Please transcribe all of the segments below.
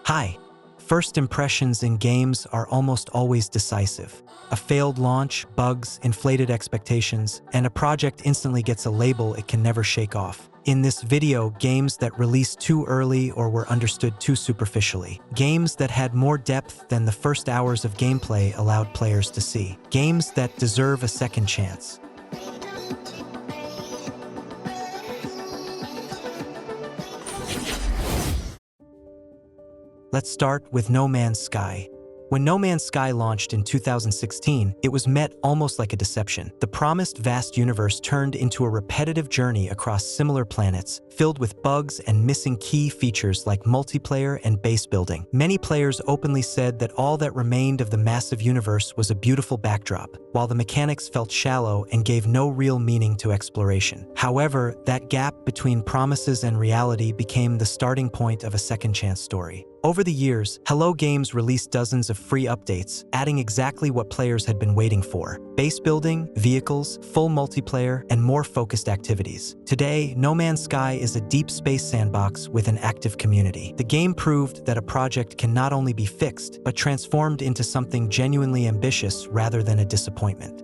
Hi. First impressions in games are almost always decisive. A failed launch, bugs, inflated expectations, and a project instantly gets a label it can never shake off. In this video, games that released too early or were understood too superficially. Games that had more depth than the first hours of gameplay allowed players to see. Games that deserve a second chance. Let's start with No Man's Sky. When No Man's Sky launched in 2016, it was met almost like a deception. The promised vast universe turned into a repetitive journey across similar planets, filled with bugs and missing key features like multiplayer and base building. Many players openly said that all that remained of the massive universe was a beautiful backdrop, while the mechanics felt shallow and gave no real meaning to exploration. However, that gap between promises and reality became the starting point of a second-chance story. Over the years, Hello Games released dozens of free updates, adding exactly what players had been waiting for: base building, vehicles, full multiplayer, and more focused activities. Today, No Man's Sky is a deep space sandbox with an active community. The game proved that a project can not only be fixed, but transformed into something genuinely ambitious rather than a disappointment.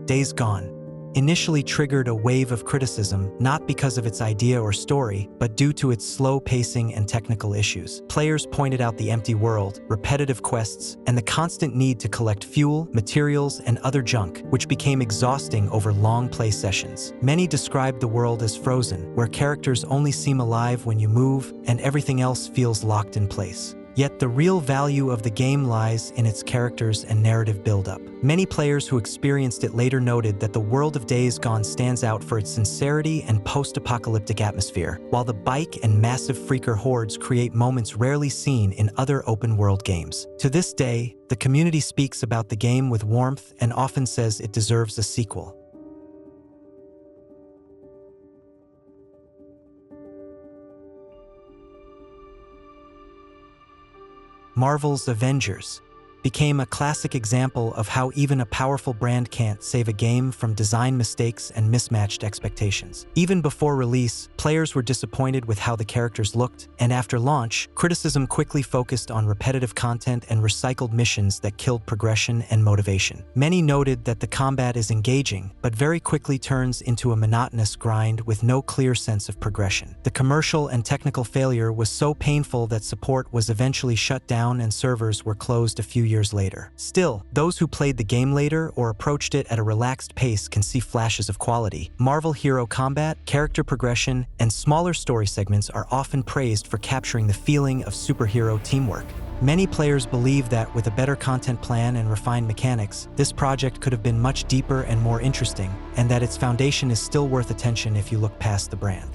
Days Gone initially triggered a wave of criticism, not because of its idea or story, but due to its slow pacing and technical issues. Players pointed out the empty world, repetitive quests, and the constant need to collect fuel, materials, and other junk, which became exhausting over long play sessions. Many described the world as frozen, where characters only seem alive when you move, and everything else feels locked in place. Yet the real value of the game lies in its characters and narrative build-up. Many players who experienced it later noted that the world of Days Gone stands out for its sincerity and post-apocalyptic atmosphere, while the bike and massive freaker hordes create moments rarely seen in other open-world games. To this day, the community speaks about the game with warmth and often says it deserves a sequel. Marvel's Avengers became a classic example of how even a powerful brand can't save a game from design mistakes and mismatched expectations. Even before release, players were disappointed with how the characters looked, and after launch, criticism quickly focused on repetitive content and recycled missions that killed progression and motivation. Many noted that the combat is engaging, but very quickly turns into a monotonous grind with no clear sense of progression. The commercial and technical failure was so painful that support was eventually shut down and servers were closed a few years later. Still, those who played the game later or approached it at a relaxed pace can see flashes of quality. Marvel hero combat, character progression, and smaller story segments are often praised for capturing the feeling of superhero teamwork. Many players believe that with a better content plan and refined mechanics, this project could have been much deeper and more interesting, and that its foundation is still worth attention if you look past the brand.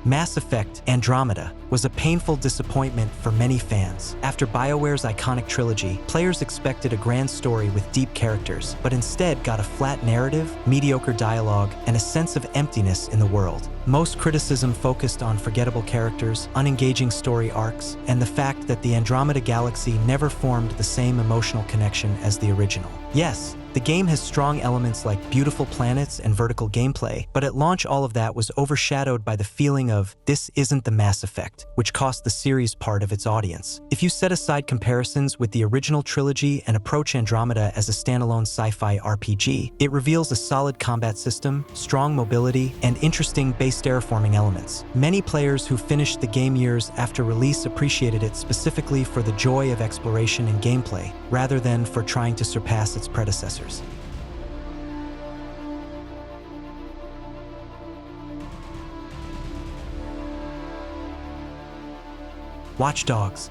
Mass Effect Andromeda was a painful disappointment for many fans. After BioWare's iconic trilogy, players expected a grand story with deep characters, but instead got a flat narrative, mediocre dialogue, and a sense of emptiness in the world. Most criticism focused on forgettable characters, unengaging story arcs, and the fact that the Andromeda galaxy never formed the same emotional connection as the original. Yes, the game has strong elements like beautiful planets and vertical gameplay, but at launch all of that was overshadowed by the feeling of, this isn't the Mass Effect, which cost the series part of its audience. If you set aside comparisons with the original trilogy and approach Andromeda as a standalone sci-fi RPG, it reveals a solid combat system, strong mobility, and interesting base terraforming elements. Many players who finished the game years after release appreciated it specifically for the joy of exploration and gameplay, rather than for trying to surpass its predecessors. Watch Dogs.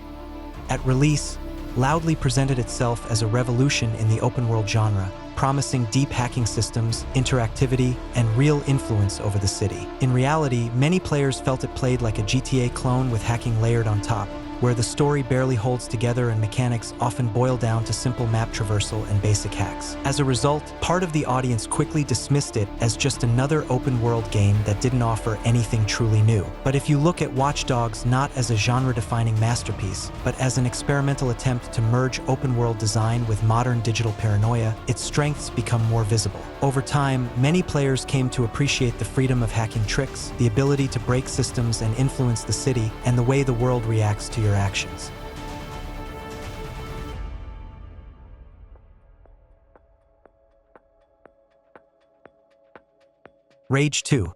At release, loudly presented itself as a revolution in the open-world genre, promising deep hacking systems, interactivity, and real influence over the city. In reality, many players felt it played like a GTA clone with hacking layered on top, where the story barely holds together and mechanics often boil down to simple map traversal and basic hacks. As a result, part of the audience quickly dismissed it as just another open-world game that didn't offer anything truly new. But if you look at Watch Dogs not as a genre-defining masterpiece, but as an experimental attempt to merge open-world design with modern digital paranoia, its strengths become more visible. Over time, many players came to appreciate the freedom of hacking tricks, the ability to break systems and influence the city, and the way the world reacts to your actions. Rage 2.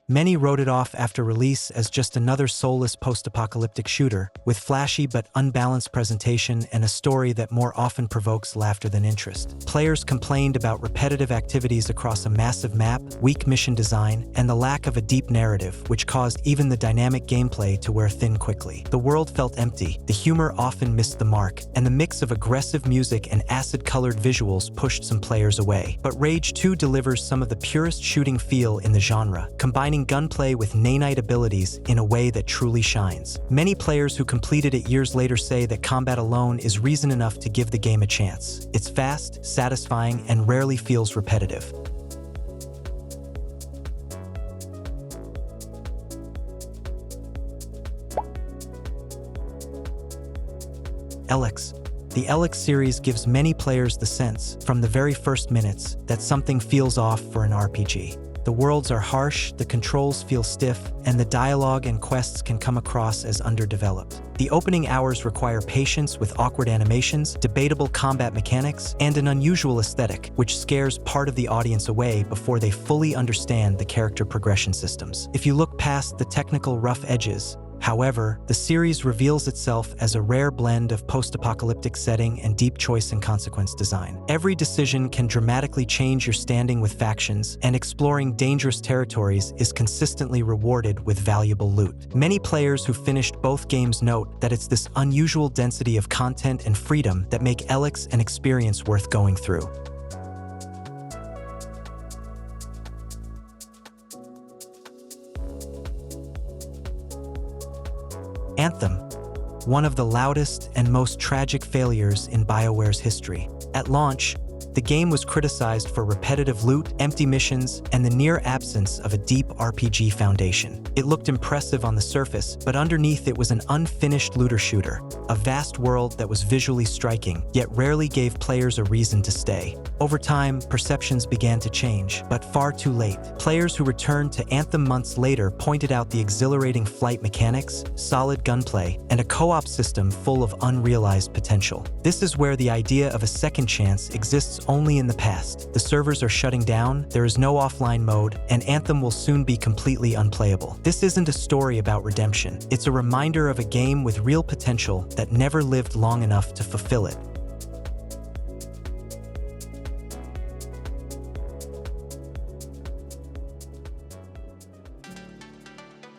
Many wrote it off after release as just another soulless post-apocalyptic shooter, with flashy but unbalanced presentation and a story that more often provokes laughter than interest. Players complained about repetitive activities across a massive map, weak mission design, and the lack of a deep narrative, which caused even the dynamic gameplay to wear thin quickly. The world felt empty, the humor often missed the mark, and the mix of aggressive music and acid-colored visuals pushed some players away. But Rage 2 delivers some of the purest shooting feel in the genre, combining gunplay with nanite abilities in a way that truly shines. Many players who completed it years later say that combat alone is reason enough to give the game a chance. It's fast, satisfying, and rarely feels repetitive. S.T.A.L.K.E.R. The S.T.A.L.K.E.R series gives many players the sense, from the very first minutes, that something feels off for an RPG. The worlds are harsh, the controls feel stiff, and the dialogue and quests can come across as underdeveloped. The opening hours require patience with awkward animations, debatable combat mechanics, and an unusual aesthetic, which scares part of the audience away before they fully understand the character progression systems. If you look past the technical rough edges, however, the series reveals itself as a rare blend of post-apocalyptic setting and deep choice and consequence design. Every decision can dramatically change your standing with factions, and exploring dangerous territories is consistently rewarded with valuable loot. Many players who finished both games note that it's this unusual density of content and freedom that make S.T.A.L.K.E.R an experience worth going through. Anthem, one of the loudest and most tragic failures in BioWare's history. At launch, the game was criticized for repetitive loot, empty missions, and the near absence of a deep RPG foundation. It looked impressive on the surface, but underneath it was an unfinished looter shooter, a vast world that was visually striking, yet rarely gave players a reason to stay. Over time, perceptions began to change, but far too late. Players who returned to Anthem months later pointed out the exhilarating flight mechanics, solid gunplay, and a co-op system full of unrealized potential. This is where the idea of a second chance exists only in the past. The servers are shutting down, there is no offline mode, and Anthem will soon be completely unplayable. This isn't a story about redemption. It's a reminder of a game with real potential that never lived long enough to fulfill it.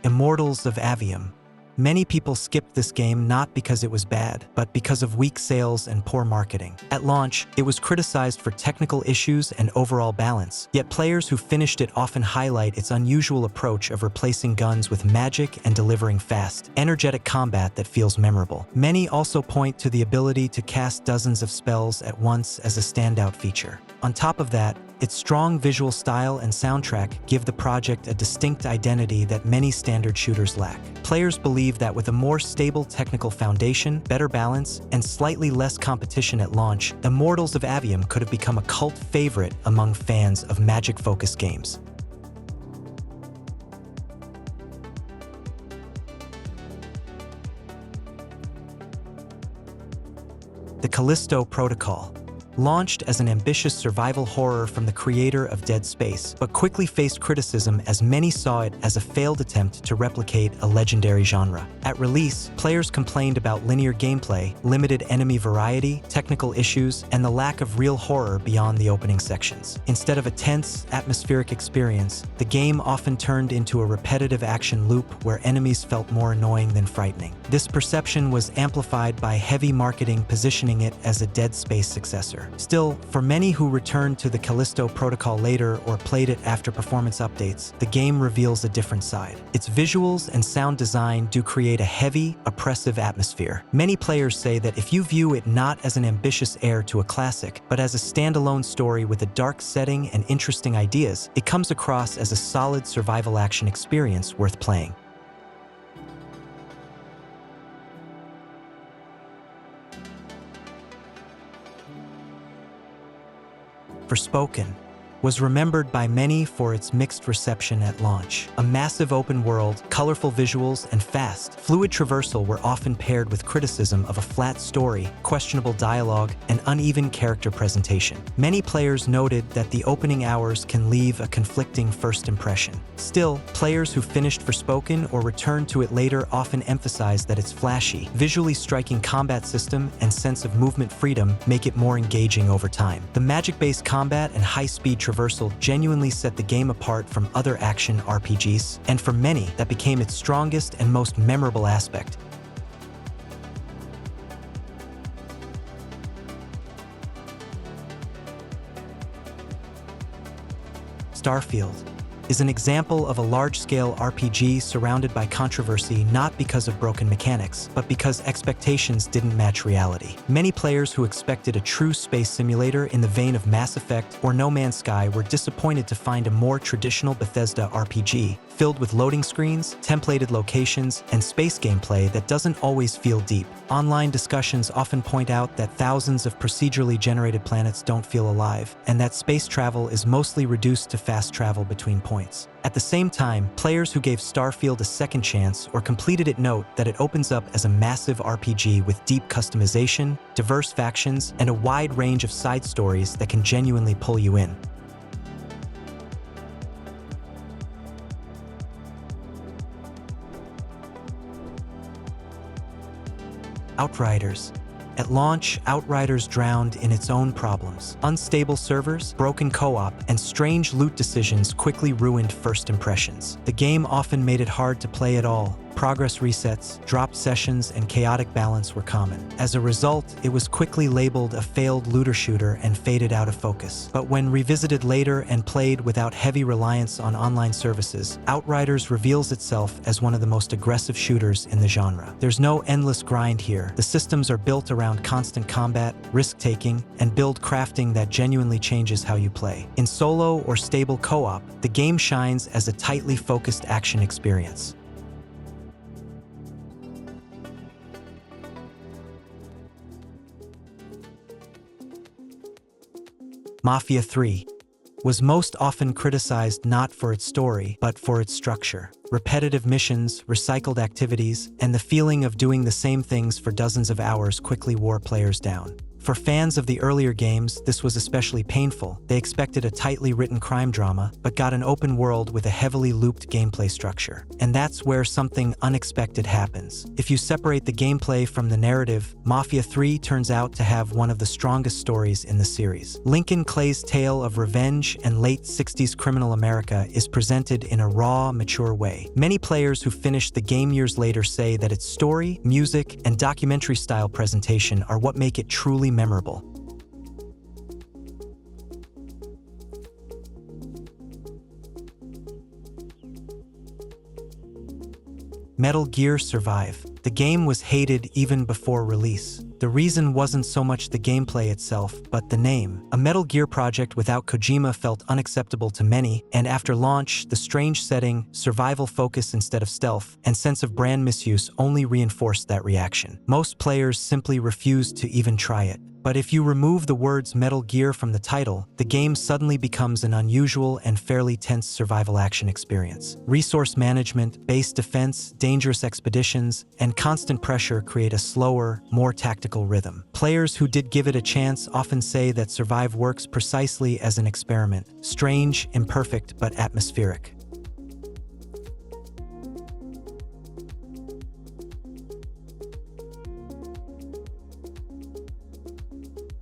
Immortals of Aveum. Many people skipped this game not because it was bad, but because of weak sales and poor marketing. At launch, it was criticized for technical issues and overall balance, yet players who finished it often highlight its unusual approach of replacing guns with magic and delivering fast, energetic combat that feels memorable. Many also point to the ability to cast dozens of spells at once as a standout feature. On top of that, its strong visual style and soundtrack give the project a distinct identity that many standard shooters lack. Players believe that with a more stable technical foundation, better balance, and slightly less competition at launch, Immortals of Aveum could have become a cult favorite among fans of magic-focused games. The Callisto Protocol. Launched as an ambitious survival horror from the creator of Dead Space, but quickly faced criticism as many saw it as a failed attempt to replicate a legendary genre. At release, players complained about linear gameplay, limited enemy variety, technical issues, and the lack of real horror beyond the opening sections. Instead of a tense, atmospheric experience, the game often turned into a repetitive action loop where enemies felt more annoying than frightening. This perception was amplified by heavy marketing positioning it as a Dead Space successor. shooter. Still, for many who returned to the Callisto Protocol later or played it after performance updates, the game reveals a different side. Its visuals and sound design do create a heavy, oppressive atmosphere. Many players say that if you view it not as an ambitious heir to a classic, but as a standalone story with a dark setting and interesting ideas, it comes across as a solid survival action experience worth playing. Forspoken was remembered by many for its mixed reception at launch. A massive open world, colorful visuals, and fast, fluid traversal were often paired with criticism of a flat story, questionable dialogue, and uneven character presentation. Many players noted that the opening hours can leave a conflicting first impression. Still, players who finished Forspoken or returned to it later often emphasize that its flashy, visually striking combat system and sense of movement freedom make it more engaging over time. The magic-based combat and high-speed traversal genuinely set the game apart from other action RPGs, and for many, that became its strongest and most memorable aspect. Starfield is an example of a large-scale RPG surrounded by controversy not because of broken mechanics, but because expectations didn't match reality. Many players who expected a true space simulator in the vein of Mass Effect or No Man's Sky were disappointed to find a more traditional Bethesda RPG, filled with loading screens, templated locations, and space gameplay that doesn't always feel deep. Online discussions often point out that thousands of procedurally generated planets don't feel alive, and that space travel is mostly reduced to fast travel between points. At the same time, players who gave Starfield a second chance or completed it note that it opens up as a massive RPG with deep customization, diverse factions, and a wide range of side stories that can genuinely pull you in. Outriders. At launch, Outriders drowned in its own problems. Unstable servers, broken co-op, and strange loot decisions quickly ruined first impressions. The game often made it hard to play at all. Progress resets, dropped sessions, and chaotic balance were common. As a result, it was quickly labeled a failed looter shooter and faded out of focus. But when revisited later and played without heavy reliance on online services, Outriders reveals itself as one of the most aggressive shooters in the genre. There's no endless grind here. The systems are built around constant combat, risk-taking, and build crafting that genuinely changes how you play. In solo or stable co-op, the game shines as a tightly focused action experience. Mafia 3 was most often criticized not for its story, but for its structure. Repetitive missions, recycled activities, and the feeling of doing the same things for dozens of hours quickly wore players down. For fans of the earlier games, this was especially painful. They expected a tightly written crime drama, but got an open world with a heavily looped gameplay structure. And that's where something unexpected happens. If you separate the gameplay from the narrative, Mafia 3 turns out to have one of the strongest stories in the series. Lincoln Clay's tale of revenge and late 60s criminal America is presented in a raw, mature way. Many players who finished the game years later say that its story, music, and documentary-style presentation are what make it truly memorable. Metal Gear Survive. The game was hated even before release. The reason wasn't so much the gameplay itself, but the name. A Metal Gear project without Kojima felt unacceptable to many, and after launch, the strange setting, survival focus instead of stealth, and sense of brand misuse only reinforced that reaction. Most players simply refused to even try it. But if you remove the words Metal Gear from the title, the game suddenly becomes an unusual and fairly tense survival action experience. Resource management, base defense, dangerous expeditions, and constant pressure create a slower, more tactical rhythm. Players who did give it a chance often say that Survive works precisely as an experiment, strange, imperfect, but atmospheric.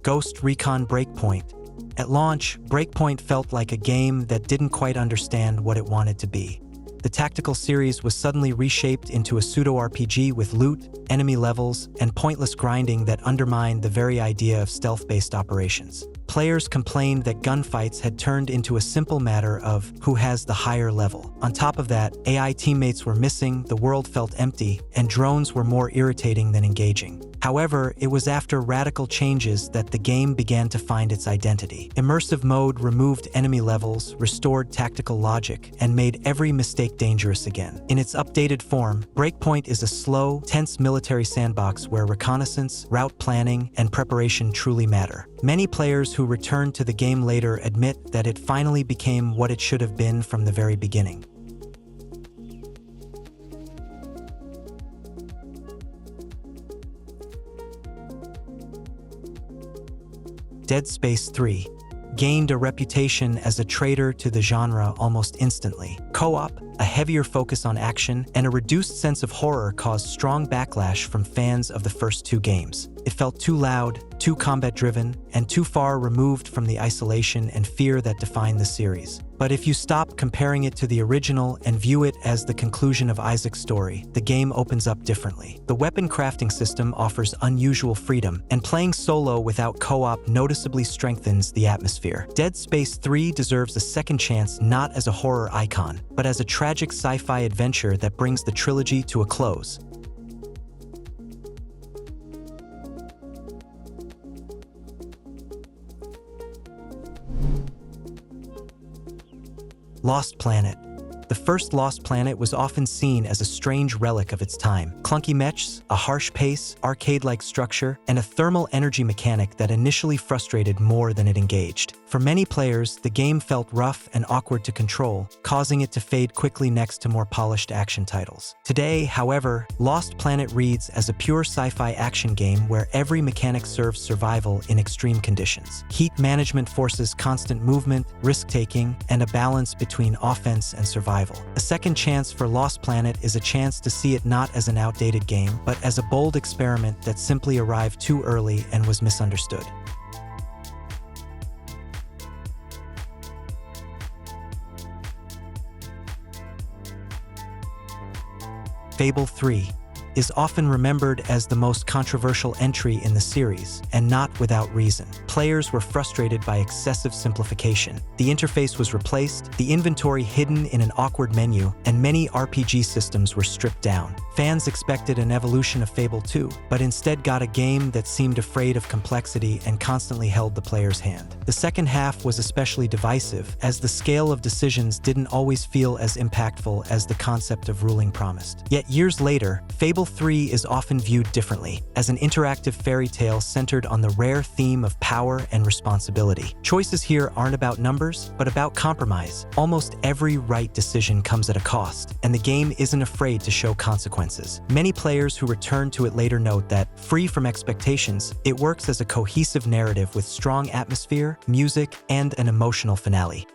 Ghost Recon Breakpoint. At launch, Breakpoint felt like a game that didn't quite understand what it wanted to be. the tactical series was suddenly reshaped into a pseudo-RPG with loot, enemy levels, and pointless grinding that undermined the very idea of stealth-based operations. Players complained that gunfights had turned into a simple matter of who has the higher level. On top of that, AI teammates were missing, the world felt empty, and drones were more irritating than engaging. However, it was after radical changes that the game began to find its identity. Immersive mode removed enemy levels, restored tactical logic, and made every mistake dangerous again. In its updated form, Breakpoint is a slow, tense military sandbox where reconnaissance, route planning, and preparation truly matter. Many players who returned to the game later admit that it finally became what it should have been from the very beginning. Dead Space 3 gained a reputation as a traitor to the genre almost instantly. Co-op, a heavier focus on action, and a reduced sense of horror caused strong backlash from fans of the first two games. It felt too loud, too combat-driven, and too far removed from the isolation and fear that defined the series. But if you stop comparing it to the original and view it as the conclusion of Isaac's story, the game opens up differently. The weapon crafting system offers unusual freedom, and playing solo without co-op noticeably strengthens the atmosphere. Dead Space 3 deserves a second chance not as a horror icon, but as a tragic sci-fi adventure that brings the trilogy to a close. Lost Planet. The first Lost Planet was often seen as a strange relic of its time. Clunky mechs, a harsh pace, arcade-like structure, and a thermal energy mechanic that initially frustrated more than it engaged. For many players, the game felt rough and awkward to control, causing it to fade quickly next to more polished action titles. Today, however, Lost Planet reads as a pure sci-fi action game where every mechanic serves survival in extreme conditions. Heat management forces constant movement, risk-taking, and a balance between offense and survival. A second chance for Lost Planet is a chance to see it not as an outdated game, but as a bold experiment that simply arrived too early and was misunderstood. Fable 3 is often remembered as the most controversial entry in the series, and not without reason. Players were frustrated by excessive simplification. The interface was replaced, the inventory hidden in an awkward menu, and many RPG systems were stripped down. Fans expected an evolution of Fable 2, but instead got a game that seemed afraid of complexity and constantly held the player's hand. The second half was especially divisive, as the scale of decisions didn't always feel as impactful as the concept of ruling promised. Yet years later, Fable 3 is often viewed differently, as an interactive fairy tale centered on the rare theme of power and responsibility. Choices here aren't about numbers, but about compromise. Almost every right decision comes at a cost, and the game isn't afraid to show consequences. Many players who return to it later note that, free from expectations, it works as a cohesive narrative with strong atmosphere, music, and an emotional finale.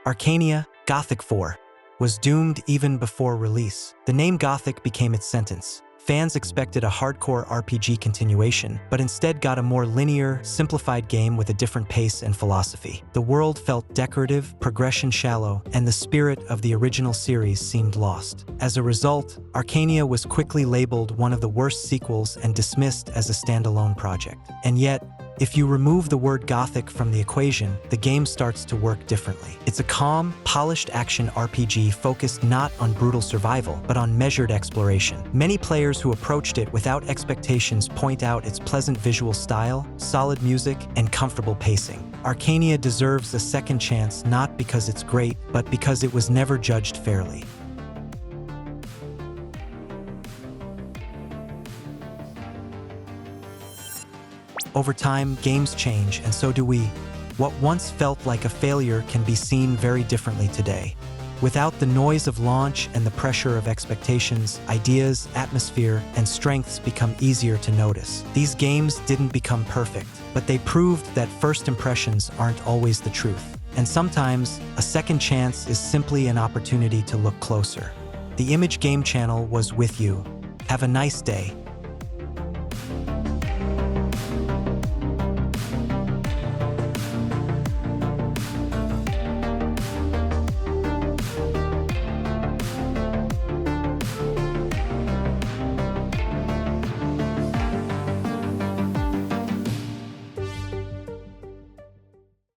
Arcania, Gothic 4, was doomed even before release. The name Gothic became its sentence. Fans expected a hardcore RPG continuation, but instead got a more linear, simplified game with a different pace and philosophy. The world felt decorative, progression shallow, and the spirit of the original series seemed lost. As a result, Arcania was quickly labeled one of the worst sequels and dismissed as a standalone project. And yet, if you remove the word Gothic from the equation, the game starts to work differently. It's a calm, polished action RPG focused not on brutal survival, but on measured exploration. Many players who approached it without expectations point out its pleasant visual style, solid music, and comfortable pacing. Arcania deserves a second chance not because it's great, but because it was never judged fairly. Over time, games change, and so do we. What once felt like a failure can be seen very differently today. Without the noise of launch and the pressure of expectations, ideas, atmosphere, and strengths become easier to notice. These games didn't become perfect, but they proved that first impressions aren't always the truth. And sometimes, a second chance is simply an opportunity to look closer. The Image Game Channel was with you. Have a nice day.